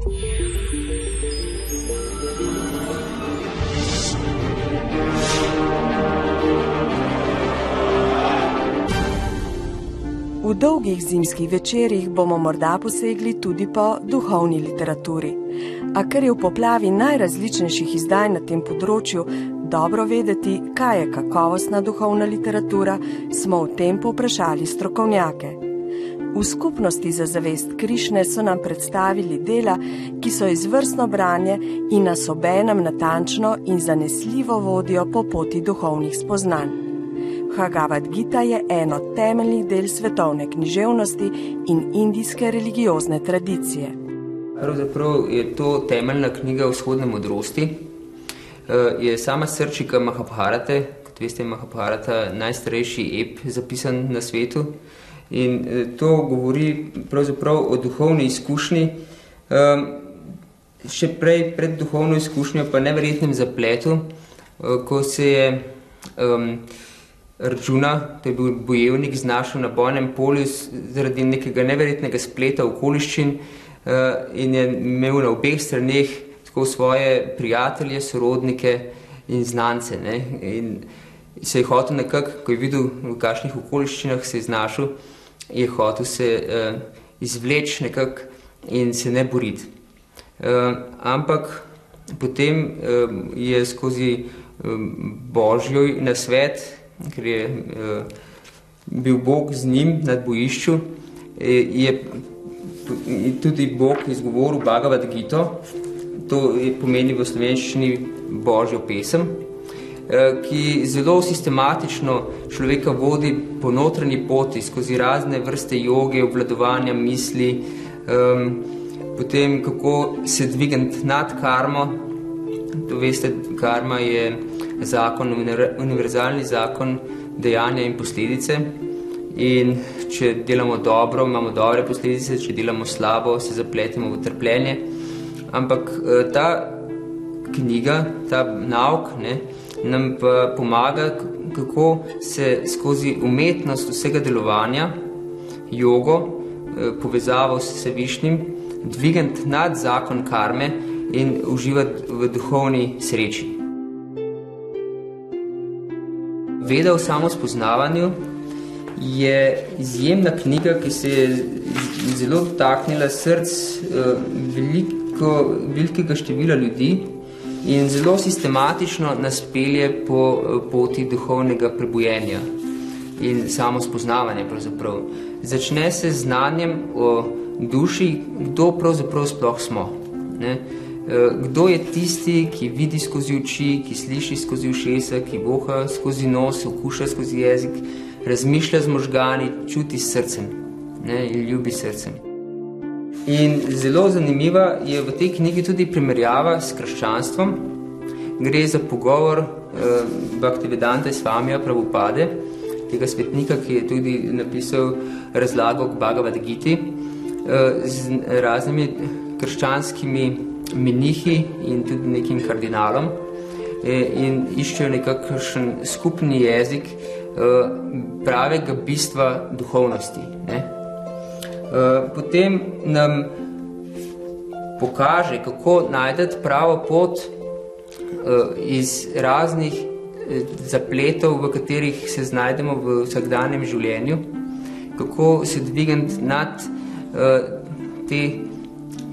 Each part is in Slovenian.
V dolgih zimskih večerjih bomo morda posegli tudi po duhovni literaturi. A ker je v poplavi najrazličnejših izdaj na tem področju dobro vedeti, kaj je kakovostna duhovna literatura, smo v tem povprašali strokovnjake. V Skupnosti za zavest Krišne so nam predstavili dela, ki so izvrstno branje in nas obenem natančno in zanesljivo vodijo po poti duhovnih spoznanj. Bhagavad Gita je eno od temeljnih del svetovne književnosti in indijske religiozne tradicije. Pravzaprav je to temeljna knjiga vzhodne modrosti. Je sama srčika Mahabharate, kot veste, Mahabharata najstarejši ep zapisan na svetu. In to govori pravzaprav o duhovni izkušnji, še pred duhovno izkušnjo pa neverjetnem zapletu, ko se je Arjuna, to je bil bojevnik, znašel na bojnem polju zaradi nekega neverjetnega spleta okoliščin in je imel na obeh straneh tako svoje prijatelje, sorodnike in znance. Ne? In se je hotel nekako, ko je videl, v kakšnih okoliščinah se je znašel, je hotel se izvleči nekako in se ne boriti. Ampak potem je skozi Božjo nasvet, ker je bil Bog z njim nad bojišču, je tudi Bog izgovoril Bhagavad Gito, to pomeni v slovenščini Božjo pesem, ki zelo sistematično človeka vodi po notranji poti, skozi razne vrste joge, obvladovanja misli, potem kako se dvigniti nad karmo. To veste, karma je zakon, univerzalni zakon dejanja in posledice. In če delamo dobro, imamo dobre posledice, če delamo slabo, se zapletemo v trpljenje. Ampak ta knjiga, ta nauk, nam pa pomaga, kako se skozi umetnost vsega delovanja, jogo, povezavo s Vsevišnjim, dvigniti nad zakon karme in uživati v duhovni sreči. Veda o samospoznavanju je izjemna knjiga, ki se je zelo dotaknila src velikega števila ljudi in zelo sistematično nas pelje po poti duhovnega prebujenja in samospoznavanja pravzaprav. Začne se z znanjem o duši, kdo pravzaprav sploh smo. Ne? Kdo je tisti, ki vidi skozi oči, ki sliši skozi ušesa, ki voha skozi nos, okuša skozi jezik, razmišlja z možgani, čuti s srcem, in ljubi srcem. In zelo zanimiva je v tej knjigi tudi primerjava s krščanstvom. Gre za pogovor Bhaktivedanta Swamija Prabhupade, tega svetnika, ki je tudi napisal razlago k Bhagavad Giti, z raznimi krščanskimi menihi in tudi nekim kardinalom in iščejo nekakšen skupni jezik pravega bistva duhovnosti. Potem nam pokaže, kako najdeti pravo pot iz raznih zapletov, v katerih se znajdemo v vsakdanjem življenju, kako se dvigniti nad te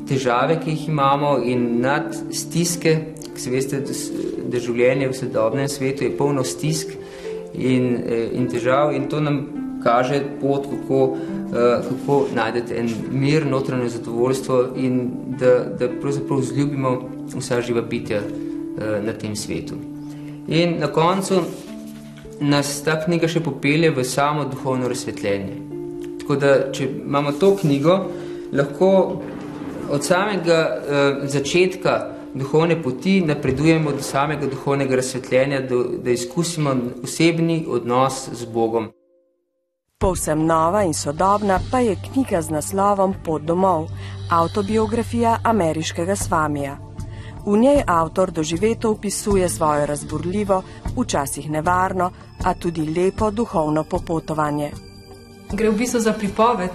težave, ki jih imamo in nad stiske, ki se veste, da življenje v sodobnem svetu je polno stisk in težav in to nam kaže pot, kako najdete en mir, notranje zadovoljstvo in da pravzaprav vzljubimo vsa živa bitja na tem svetu. In na koncu nas ta knjiga še popelje v samo duhovno razsvetljenje. Tako da, če imamo to knjigo, lahko od samega začetka duhovne poti napredujemo do samega duhovnega razsvetljenja, da izkusimo osebni odnos z Bogom. Povsem nova in sodobna pa je knjiga z naslovom Pot domov, avtobiografija ameriškega Swamija. V njej avtor doživeto opisuje svoje razburljivo, včasih nevarno, a tudi lepo duhovno popotovanje. Gre v bistvu za pripoved,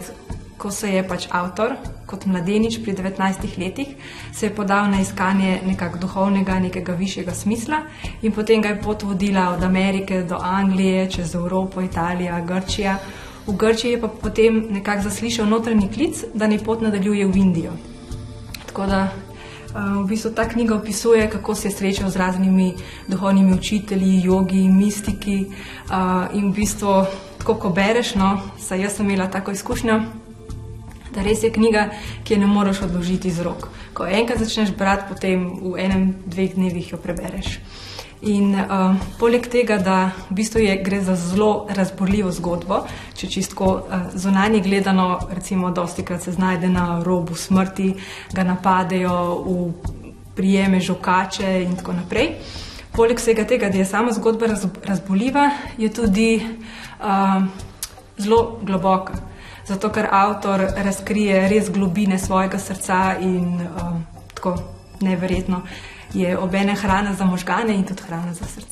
ko se je avtor kot mladenič pri 19 letih se je podal na iskanje nekako duhovnega, nekega višjega smisla in potem ga je pot vodila od Amerike do Anglije, čez Evropo, Italija, Grčija. V Grčiji je pa potem nekako zaslišal notranji klic, da naj pot nadaljuje v Indijo. Tako da v bistvu ta knjiga opisuje, kako se je srečal z raznimi duhovnimi učitelji, jogi, mistiki in v bistvu, tako ko bereš, saj jaz sem imela tako izkušnjo, da res je knjiga, ki je ne moreš odložiti z rok. Ko enkrat začneš brati, potem v 1-2 dnevih jo prebereš. In poleg tega, da v bistvu gre za zelo razborljivo zgodbo, če čisto zunanje gledano, recimo dostikrat se znajde na robu smrti, ga napadejo, prijeme žokače in tako naprej. Poleg vsega tega, da je sama zgodba razborljiva, je tudi zelo globoka. Zato, ker avtor razkrije res globine svojega srca in tako neverjetno je obene hrana za možgane in tudi hrana za srce.